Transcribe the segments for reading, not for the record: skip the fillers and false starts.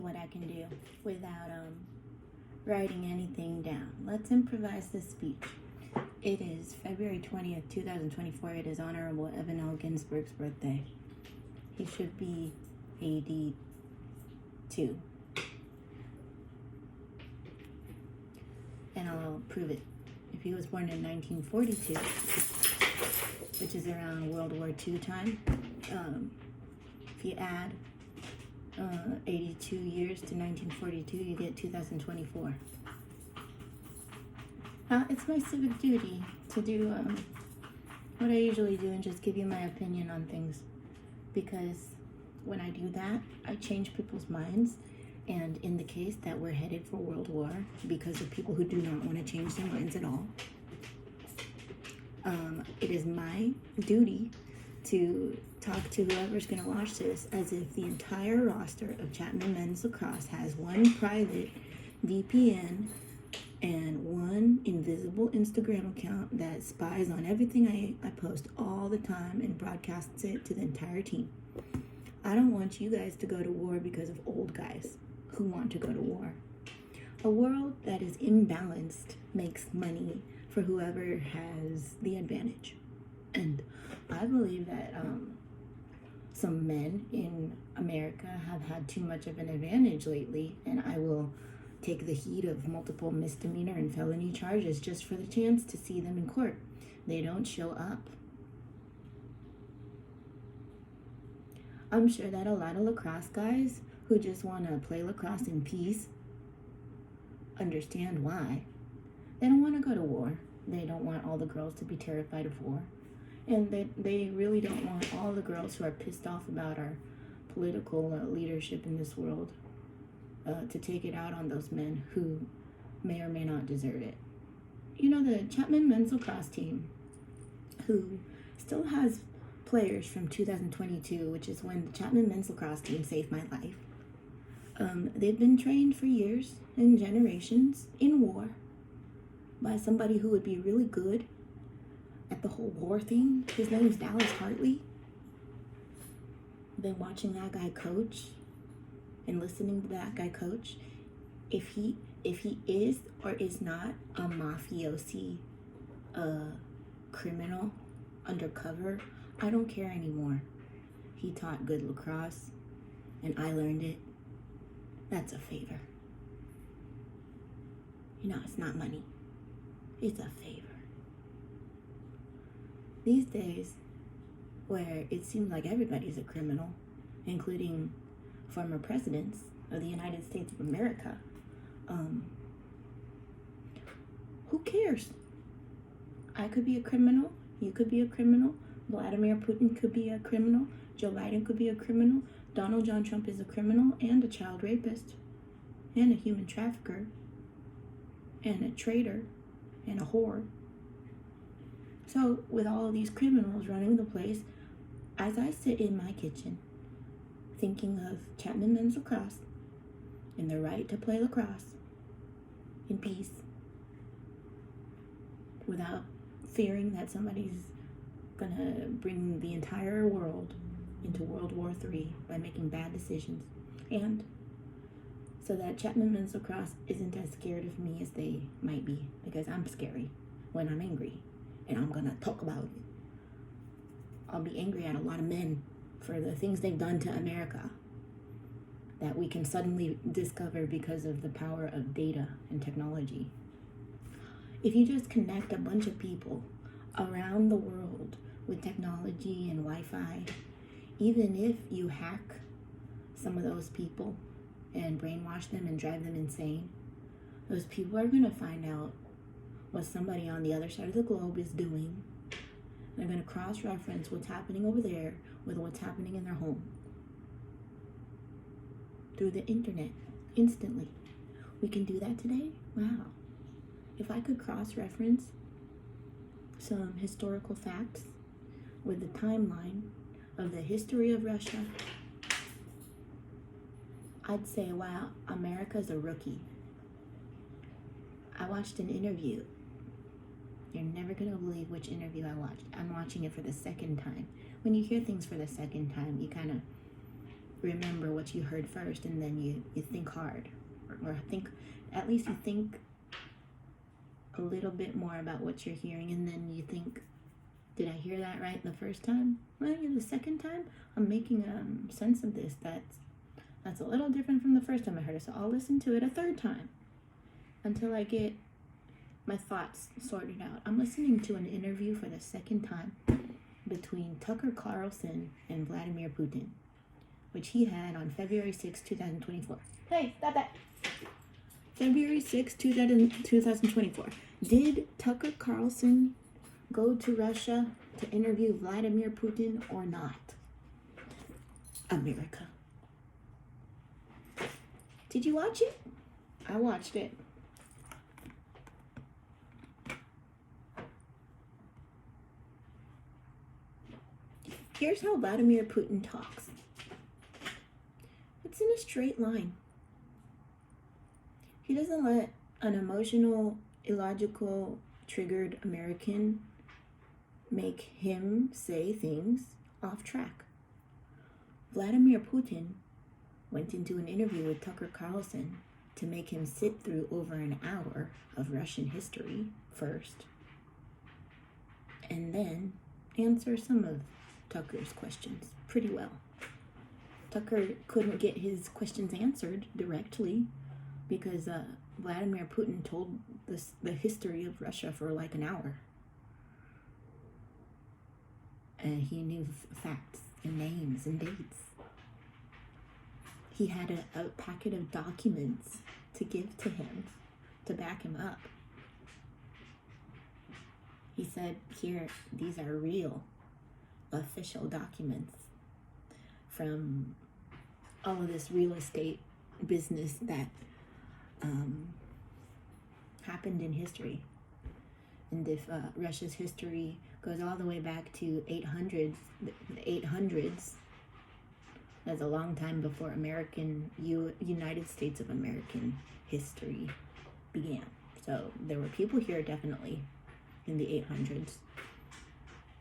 what I can do without writing anything down. Let's improvise this speech. It is February 20th, 2024. It is Honorable Evan L. Ginsburg's birthday. He should be 82. And I'll prove it. If he was born in 1942, which is around World War II time, if you add 82 years to 1942, you get 2024. It's my civic duty to do what I usually do and just give you my opinion on things, because when I do that, I change people's minds. And in the case that we're headed for World War because of people who do not want to change their minds at all, it is my duty to talk to whoever's going to watch this as if the entire roster of Chapman Men's Lacrosse has one private VPN and one invisible Instagram account that spies on everything I post all the time and broadcasts it to the entire team. I don't want you guys to go to war because of old guys who want to go to war. A world that is imbalanced makes money for whoever has the advantage. And I believe that some men in America have had too much of an advantage lately, and I will take the heat of multiple misdemeanor and felony charges just for the chance to see them in court. They don't show up. I'm sure that a lot of lacrosse guys who just want to play lacrosse in peace understand why. They don't want to go to war. They don't want all the girls to be terrified of war. And they really don't want all the girls who are pissed off about our political leadership in this world to take it out on those men who may or may not deserve it. You know, the Chapman Men's Lacrosse team, who still has players from 2022, which is when the Chapman Men's Lacrosse team saved my life. They've been trained for years and generations in war by somebody who would be really good at the whole war thing. His name is Dallas Hartley. I've been watching that guy coach and listening to that guy coach. If he is or is not a mafiosi, criminal, undercover, I don't care anymore. He taught good lacrosse, and I learned it. That's a favor. You know, it's not money. It's a favor. These days, where it seems like everybody's a criminal, including former presidents of the United States of America, who cares? I could be a criminal. You could be a criminal. Vladimir Putin could be a criminal. Joe Biden could be a criminal. Donald John Trump is a criminal and a child rapist and a human trafficker and a traitor and a whore. So with all of these criminals running the place, as I sit in my kitchen thinking of Chapman Men's Lacrosse and the right to play lacrosse in peace without fearing that somebody's gonna bring the entire world into World War III by making bad decisions, and so that Chapman Men's Lacrosse isn't as scared of me as they might be, because I'm scary when I'm angry, and I'm gonna talk about it. I'll be angry at a lot of men for the things they've done to America that we can suddenly discover because of the power of data and technology. If you just connect a bunch of people around the world with technology and Wi-Fi, even if you hack some of those people and brainwash them and drive them insane, those people are going to find out what somebody on the other side of the globe is doing. They're going to cross-reference what's happening over there with what's happening in their home through the internet instantly. We can do that today? Wow. If I could cross-reference some historical facts with the timeline of the history of Russia, I'd say, wow, America's a rookie. I watched an interview. You're never going to believe which interview I watched. I'm watching it for the second time. When you hear things for the second time, you kind of remember what you heard first, and then you think hard, or think, at least you think a little bit more about what you're hearing, and then you think, did I hear that right the first time? Well, the second time, I'm making sense of this. That's a little different from the first time I heard it, so I'll listen to it a third time until I get my thoughts sorted out. I'm listening to an interview for the second time between Tucker Carlson and Vladimir Putin, which he had on February 6, 2024. Hey, stop that. February 6, 2024. Did Tucker Carlson go to Russia to interview Vladimir Putin or not? America. Did you watch it? I watched it. Here's how Vladimir Putin talks. It's in a straight line. He doesn't let an emotional, illogical, triggered American make him say things off track. Vladimir Putin went into an interview with Tucker Carlson to make him sit through over an hour of Russian history first, and then answer some of Tucker's questions pretty well. Tucker couldn't get his questions answered directly because Vladimir Putin told the history of Russia for like an hour. And he knew facts and names and dates. He had a packet of documents to give to him to back him up. He said, here, these are real official documents from all of this real estate business that happened in history. And if Russia's history goes all the way back to the 800s, that's a long time before United States of American history began. So there were people here definitely in the 800s.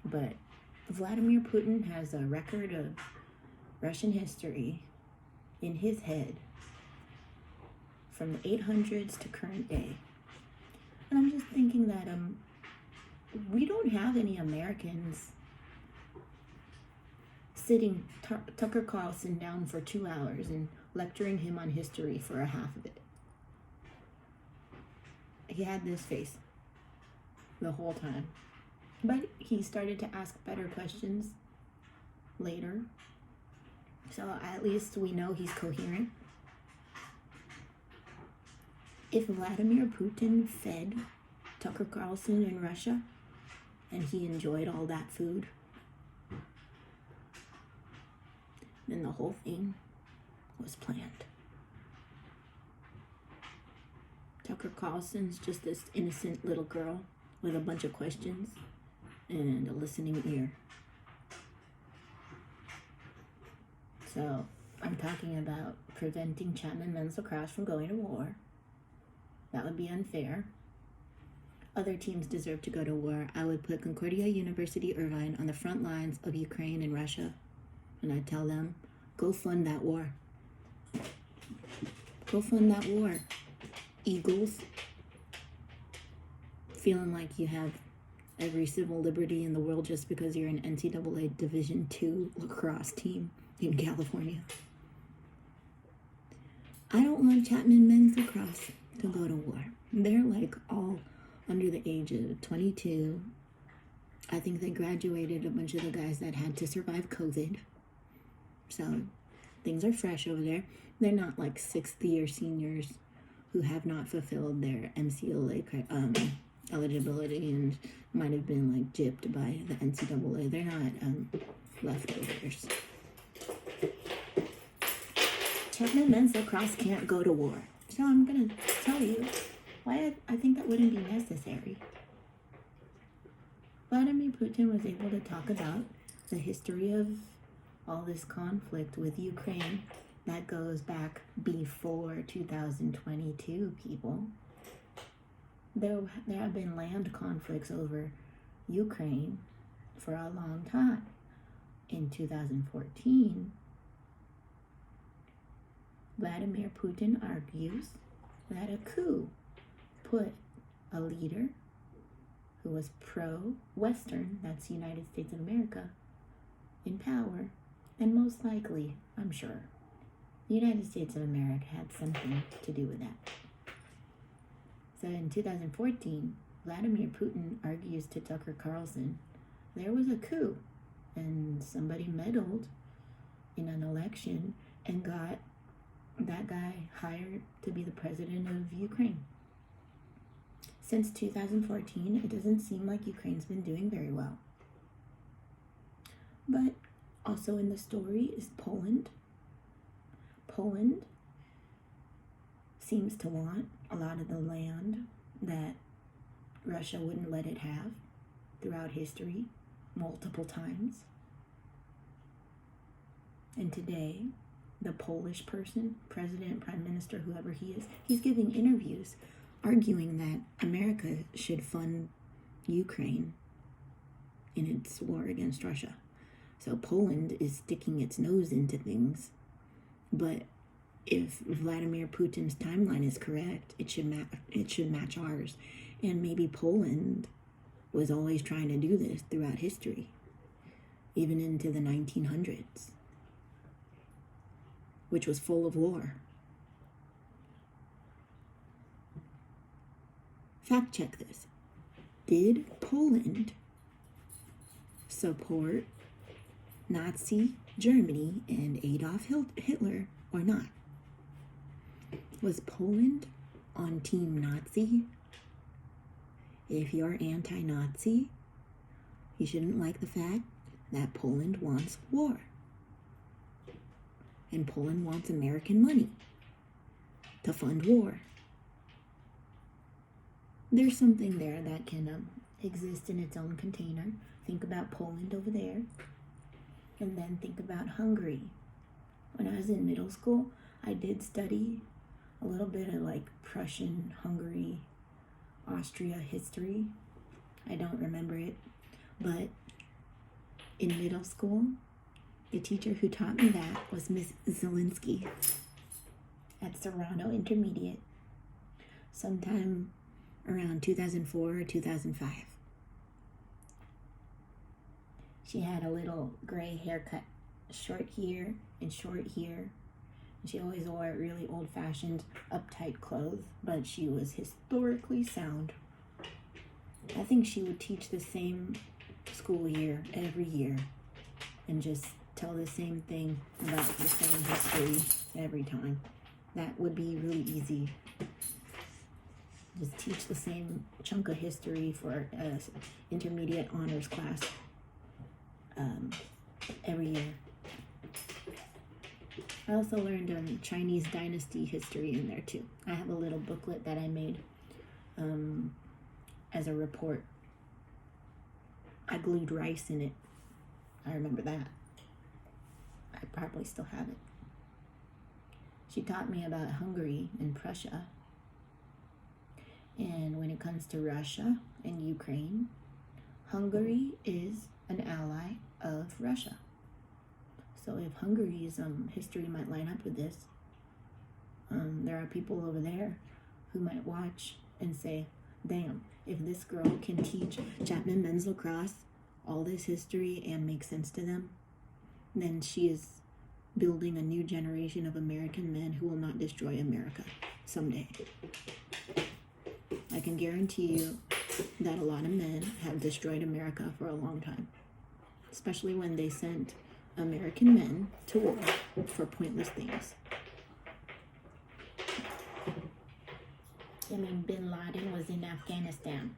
But Vladimir Putin has a record of Russian history in his head from the 800s to current day. And I'm just thinking that we don't have any Americans sitting Tucker Carlson down for 2 hours and lecturing him on history for a half of it. He had this face the whole time. But he started to ask better questions later. So at least we know he's coherent. If Vladimir Putin fed Tucker Carlson in Russia and he enjoyed all that food, then the whole thing was planned. Tucker Carlson's just this innocent little girl with a bunch of questions and a listening ear. So I'm talking about preventing Chapman-Men's lacrosse from going to war. That would be unfair. Other teams deserve to go to war. I would put Concordia University Irvine on the front lines of Ukraine and Russia, and I'd tell them, go fund that war. Go fund that war, Eagles. Feeling like you have every civil liberty in the world just because you're an NCAA Division II lacrosse team in California. I don't want Chapman Men's Lacrosse to go to war. They're like all under the age of 22. I think they graduated a bunch of the guys that had to survive COVID. So things are fresh over there. They're not like 6th year seniors who have not fulfilled their MCLA eligibility and might have been like gypped by the NCAA. They're not leftovers. Chapman Men's Lacrosse can't go to war. So I'm going to tell you why I think that wouldn't be necessary. Vladimir Putin was able to talk about the history of all this conflict with Ukraine that goes back before 2022, people. There have been land conflicts over Ukraine for a long time. In 2014, Vladimir Putin argues that a coup put a leader who was pro-Western, that's the United States of America, in power, and most likely, I'm sure, the United States of America had something to do with that. So in 2014, Vladimir Putin argues to Tucker Carlson there was a coup and somebody meddled in an election and got that guy hired to be the president of Ukraine. Since 2014, it doesn't seem like Ukraine's been doing very well. But also in the story is Poland. Poland seems to want a lot of the land that Russia wouldn't let it have throughout history, multiple times. And today, the Polish person, president, prime minister, whoever he is, he's giving interviews arguing that America should fund Ukraine in its war against Russia. So Poland is sticking its nose into things. But if Vladimir Putin's timeline is correct, it should match ours. And maybe Poland was always trying to do this throughout history, even into the 1900s, which was full of war. Fact check this. Did Poland support Nazi Germany and Adolf Hitler or not? Was Poland on Team Nazi? If you're anti-Nazi, you shouldn't like the fact that Poland wants war. And Poland wants American money to fund war. There's something there that can exist in its own container. Think about Poland over there. And then think about Hungary. When I was in middle school, I did study a little bit of like Prussian, Hungary, Austria history. I don't remember it. But in middle school, the teacher who taught me that was Miss Zielinski at Serrano Intermediate, sometime around 2004 or 2005. She had a little gray haircut, short here and short here. She always wore really old-fashioned, uptight clothes, but she was historically sound. I think she would teach the same school year every year and just tell the same thing about the same history every time. That would be really easy. Just teach the same chunk of history for an intermediate honors class every year. I also learned Chinese dynasty history in there too. I have a little booklet that I made as a report. I glued rice in it. I remember that. I probably still have it. She taught me about Hungary and Prussia. And when it comes to Russia and Ukraine, Hungary is an ally of Russia. So if Hungary's history might line up with this, there are people over there who might watch and say, damn, if this girl can teach Chapman men's lacrosse all this history and make sense to them, then she is building a new generation of American men who will not destroy America someday. I can guarantee you that a lot of men have destroyed America for a long time, especially when they sent American men to war for pointless things. I mean, Bin Laden was in Afghanistan,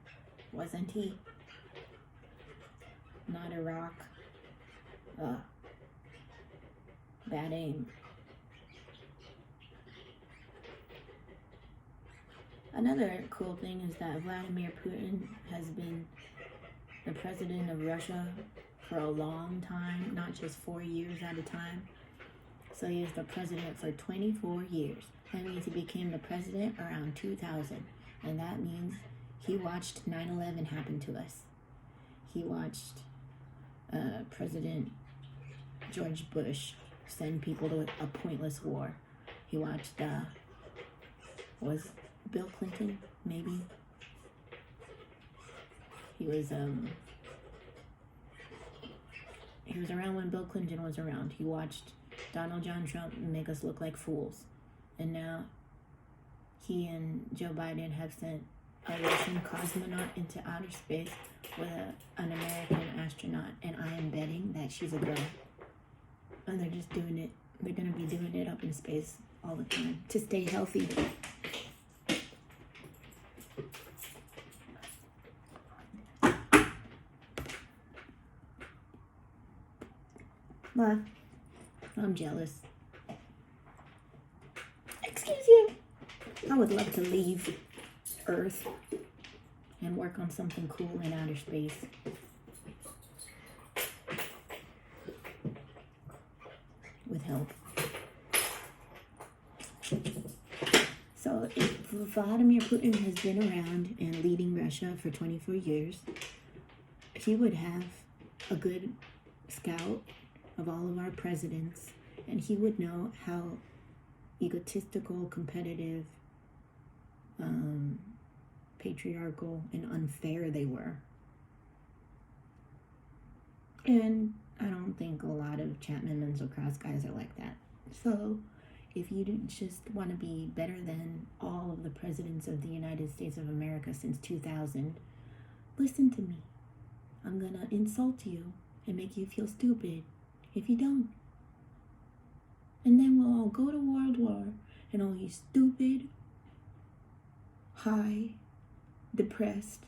wasn't he? Not Iraq. Bad aim. Another cool thing is that Vladimir Putin has been the president of Russia for a long time, not just 4 years at a time. So he was the president for 24 years. That means he became the president around 2000. And that means he watched 9/11 happen to us. He watched President George Bush send people to a pointless war. He He watched, was Bill Clinton, maybe? He was around when Bill Clinton was around. He watched Donald John Trump make us look like fools. And now he and Joe Biden have sent a Russian cosmonaut into outer space with an American astronaut. And I am betting that she's a girl. And they're just doing it. They're going to be doing it up in space all the time to stay healthy. But I'm jealous. Excuse you. I would love to leave Earth and work on something cool in outer space. With help. So if Vladimir Putin has been around and leading Russia for 24 years, he would have a good scout of all of our presidents, and he would know how egotistical, competitive, patriarchal, and unfair they were. And I don't think a lot of Chapman Minzel-Krause guys are like that. So if you just want to be better than all of the presidents of the United States of America since 2000, listen to me. I'm gonna insult you and make you feel stupid if you don't. And then we'll all go to World War, and all you stupid, high, depressed,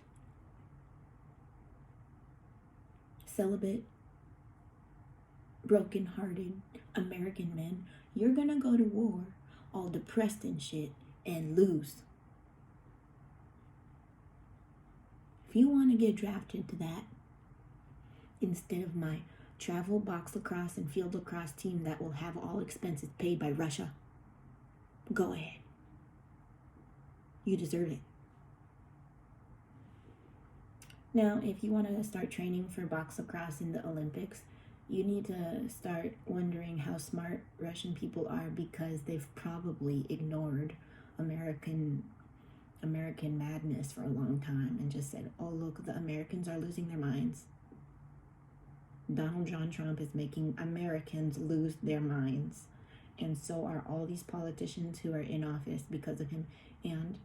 celibate, broken-hearted American men, you're gonna go to war all depressed and shit and lose. If you want to get drafted to that, instead of my travel box lacrosse and field lacrosse team that will have all expenses paid by Russia, go ahead. You deserve it. Now, if you want to start training for box lacrosse in the Olympics, you need to start wondering how smart Russian people are, because they've probably ignored American madness for a long time and just said, oh, look, the Americans are losing their minds. Donald John Trump is making Americans lose their minds. And so are all these politicians who are in office because of him. And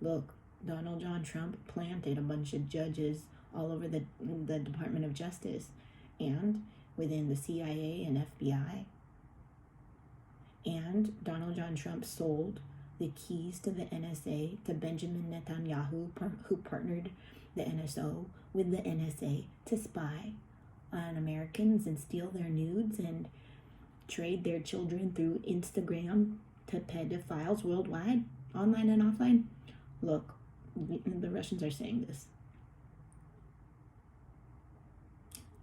look, Donald John Trump planted a bunch of judges all over the Department of Justice and within the CIA and FBI. And Donald John Trump sold the keys to the NSA to Benjamin Netanyahu, who partnered the NSO with the NSA to spy on Americans and steal their nudes and trade their children through Instagram to pedophiles worldwide, online and offline. Look, the Russians are saying this.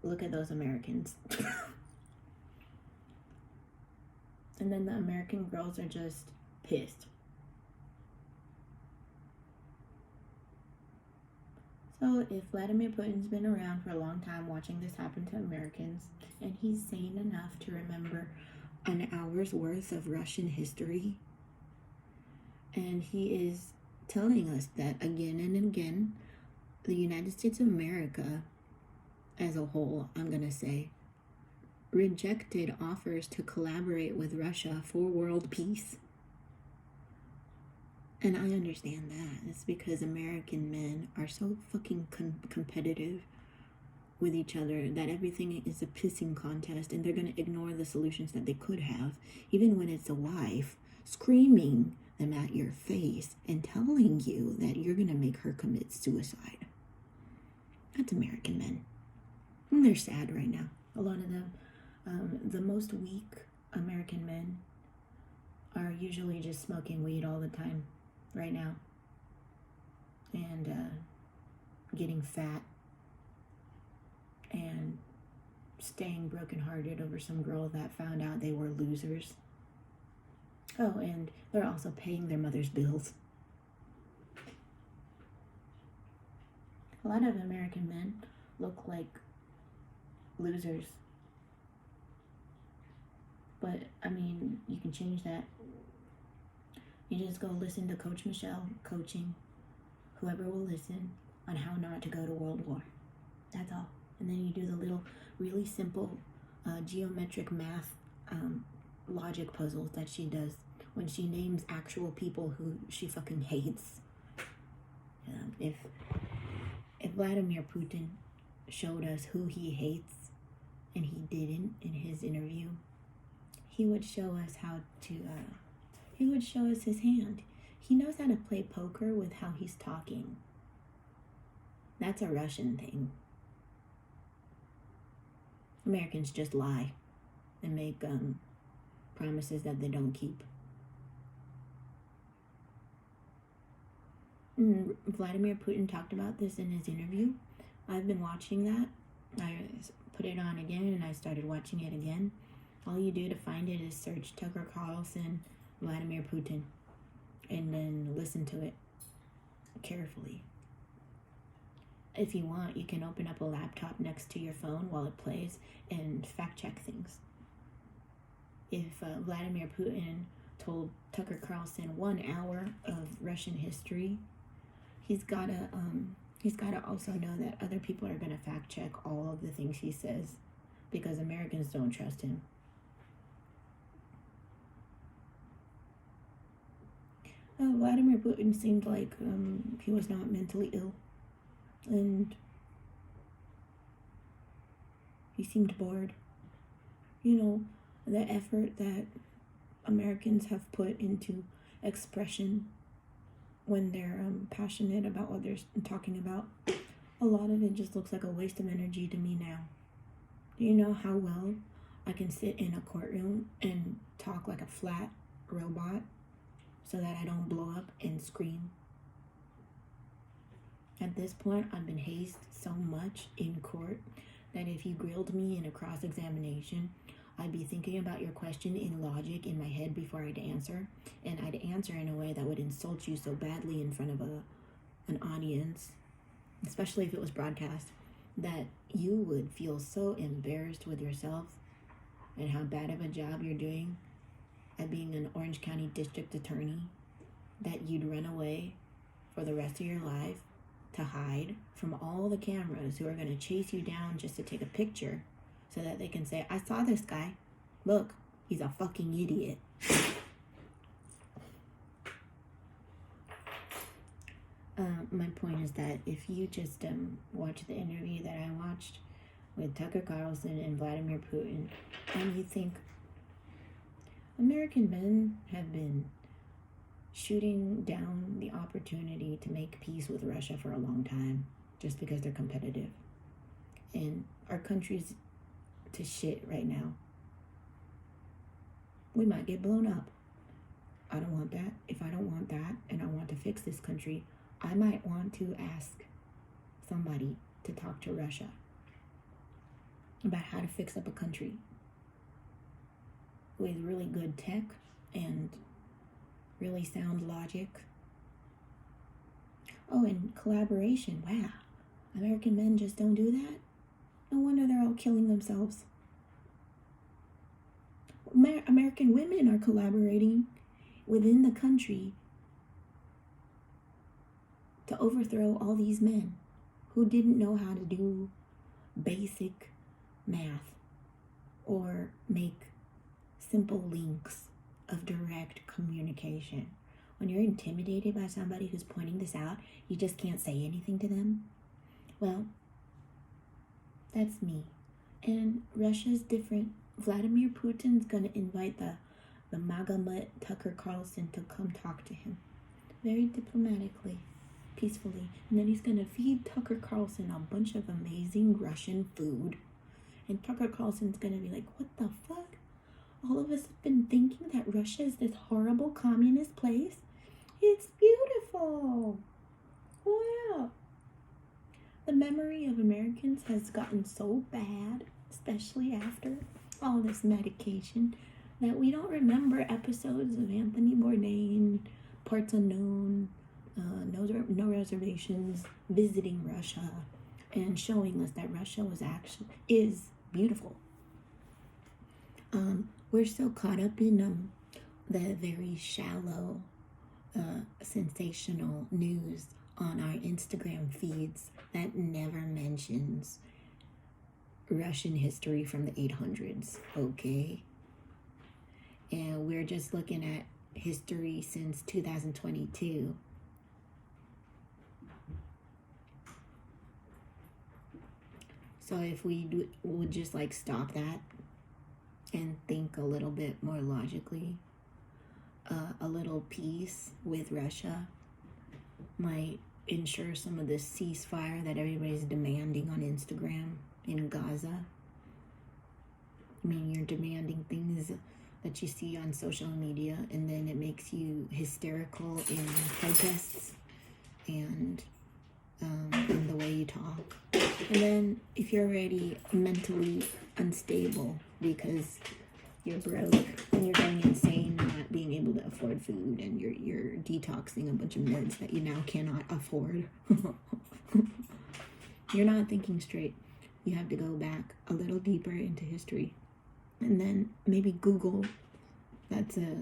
Look at those Americans. And then the American girls are just pissed. So if Vladimir Putin's been around for a long time watching this happen to Americans, and he's sane enough to remember an hour's worth of Russian history, and he is telling us that again and again, the United States of America as a whole, I'm going to say, rejected offers to collaborate with Russia for world peace. And I understand that. It's because American men are so fucking competitive with each other that everything is a pissing contest, and they're going to ignore the solutions that they could have, even when it's a wife screaming them at your face and telling you that you're going to make her commit suicide. That's American men. And they're sad right now. A lot of them, the most weak American men are usually just smoking weed all the time right now and getting fat and staying brokenhearted over some girl that found out they were losers. Oh, and they're also paying their mother's bills. A lot of American men look like losers. But, I mean, you can change that You just go listen to Coach Michelle coaching whoever will listen on how not to go to World War. That's all. And then you do the little, really simple geometric math logic puzzles that she does when she names actual people who she fucking hates. If Vladimir Putin showed us who he hates, and he didn't in his interview, he would show us he would show us his hand. He knows how to play poker with how he's talking. That's a Russian thing. Americans just lie and make promises that they don't keep. Vladimir Putin talked about this in his interview. I've been watching that. I put it on again and I started watching it again. All you do to find it is search Tucker Carlson, Vladimir Putin, and then listen to it carefully. If you want, you can open up a laptop next to your phone while it plays and fact check things. If Vladimir Putin told Tucker Carlson 1 hour of Russian history, he's gotta also know that other people are gonna fact check all of the things he says, because Americans don't trust him. Vladimir Putin seemed like he was not mentally ill, and he seemed bored. You know, the effort that Americans have put into expression when they're passionate about what they're talking about, a lot of it just looks like a waste of energy to me now. Do you know how well I can sit in a courtroom and talk like a flat robot so that I don't blow up and scream? At this point, I've been hazed so much in court that if you grilled me in a cross-examination, I'd be thinking about your question in logic in my head before I'd answer, and I'd answer in a way that would insult you so badly in front of an audience, especially if it was broadcast, that you would feel so embarrassed with yourself and how bad of a job you're doing at being an Orange County District Attorney that you'd run away for the rest of your life to hide from all the cameras who are going to chase you down just to take a picture so that they can say, I saw this guy. Look, he's a fucking idiot. My point is that if you just watch the interview that I watched with Tucker Carlson and Vladimir Putin, and you think American men have been shooting down the opportunity to make peace with Russia for a long time just because they're competitive. And our country's to shit right now. We might get blown up. I don't want that. If I don't want that and I want to fix this country, I might want to ask somebody to talk to Russia about how to fix up a country with really good tech and really sound logic. Oh, and collaboration. Wow. American men just don't do that? No wonder they're all killing themselves. American women are collaborating within the country to overthrow all these men who didn't know how to do basic math or make simple links of direct communication. When you're intimidated by somebody who's pointing this out, you just can't say anything to them. Well, that's me. And Russia's different. Vladimir Putin's going to invite the MAGA mutt Tucker Carlson to come talk to him. Very diplomatically, peacefully. And then he's going to feed Tucker Carlson a bunch of amazing Russian food. And Tucker Carlson's going to be like, what the fuck? All of us have been thinking that Russia is this horrible communist place. It's beautiful. Wow. The memory of Americans has gotten so bad, especially after all this medication, that we don't remember episodes of Anthony Bourdain, Parts Unknown, No Reservations, visiting Russia, and showing us that Russia is beautiful. We're so caught up in the very shallow sensational news on our Instagram feeds that never mentions Russian history from the 800s, okay? And we're just looking at history since 2022. So if we would just like stop that and think a little bit more logically, a little peace with Russia might ensure some of this ceasefire that everybody's demanding on Instagram in Gaza. I mean, you're demanding things that you see on social media, and then it makes you hysterical in protests and in the way you talk. And then if you're already mentally unstable because you're broke and you're going insane, not being able to afford food, and you're detoxing a bunch of meds that you now cannot afford, you're not thinking straight. You have to go back a little deeper into history. And then maybe Google. That's a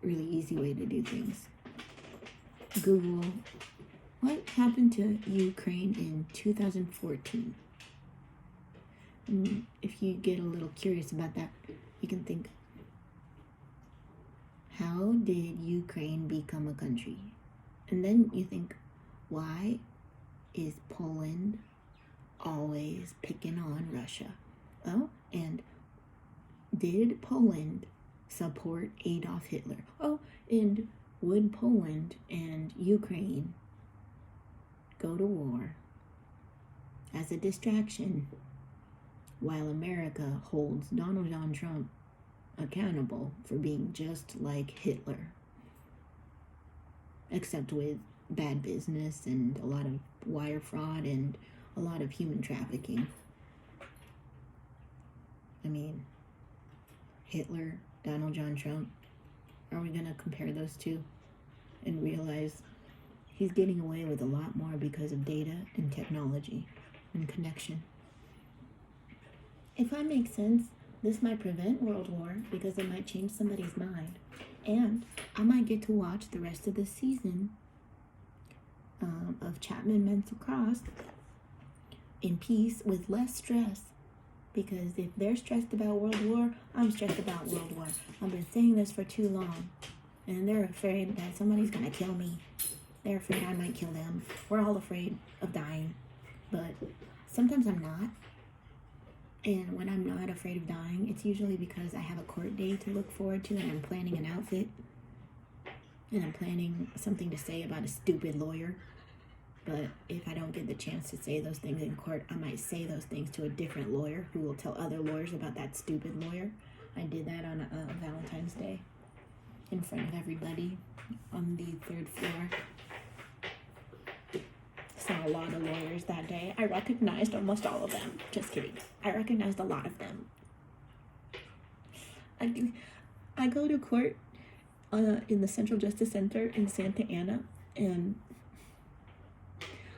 really easy way to do things. Google, what happened to Ukraine in 2014? And if you get a little curious about that, you can think, how did Ukraine become a country? And then you think, why is Poland always picking on Russia? Oh, and did Poland support Adolf Hitler? Oh, and would Poland and Ukraine go to war as a distraction while America holds Donald John Trump accountable for being just like Hitler, except with bad business and a lot of wire fraud and a lot of human trafficking? I mean, Hitler, Donald John Trump, are we going to compare those two and realize he's getting away with a lot more because of data and technology and connection? If I make sense, this might prevent World War because it might change somebody's mind. And I might get to watch the rest of the season of Chapman Mental Cross in peace with less stress. Because if they're stressed about World War, I'm stressed about World War. I've been saying this for too long. And they're afraid that somebody's going to kill me. They're afraid I might kill them. We're all afraid of dying. But sometimes I'm not. And when I'm not afraid of dying, it's usually because I have a court day to look forward to, and I'm planning an outfit. And I'm planning something to say about a stupid lawyer. But if I don't get the chance to say those things in court, I might say those things to a different lawyer who will tell other lawyers about that stupid lawyer. I did that on Valentine's Day in front of everybody on the 3rd floor. Saw a lot of lawyers that day. I recognized almost all of them. Just kidding. I recognized a lot of them. I go to court in the Central Justice Center in Santa Ana, and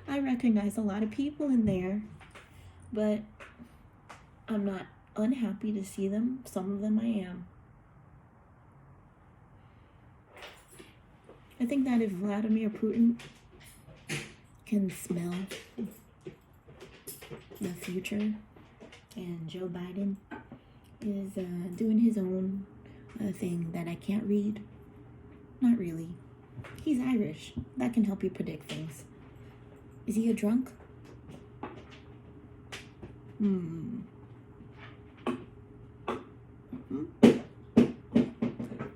I recognize a lot of people in there, but I'm not unhappy to see them. Some of them I am. I think that if Vladimir Putin can smell the future and Joe Biden is doing his own thing that I can't read, not really. He's Irish. That can help you predict things. Is he a drunk?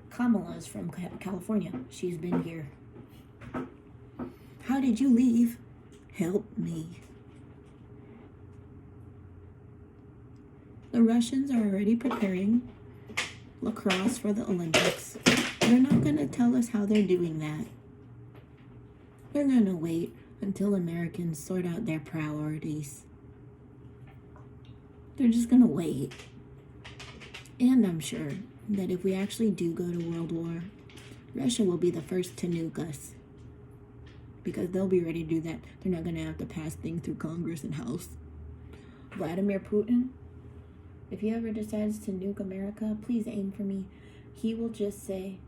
Kamala's from California. She's been here. How did you leave? Help me. The Russians are already preparing lacrosse for the Olympics. They're not going to tell us how they're doing that. They're going to wait until Americans sort out their priorities. They're just going to wait. And I'm sure that if we actually do go to World War, Russia will be the first to nuke us. Because they'll be ready to do that. They're not going to have to pass things through Congress and House. Vladimir Putin, if he ever decides to nuke America, please aim for me. He will just say,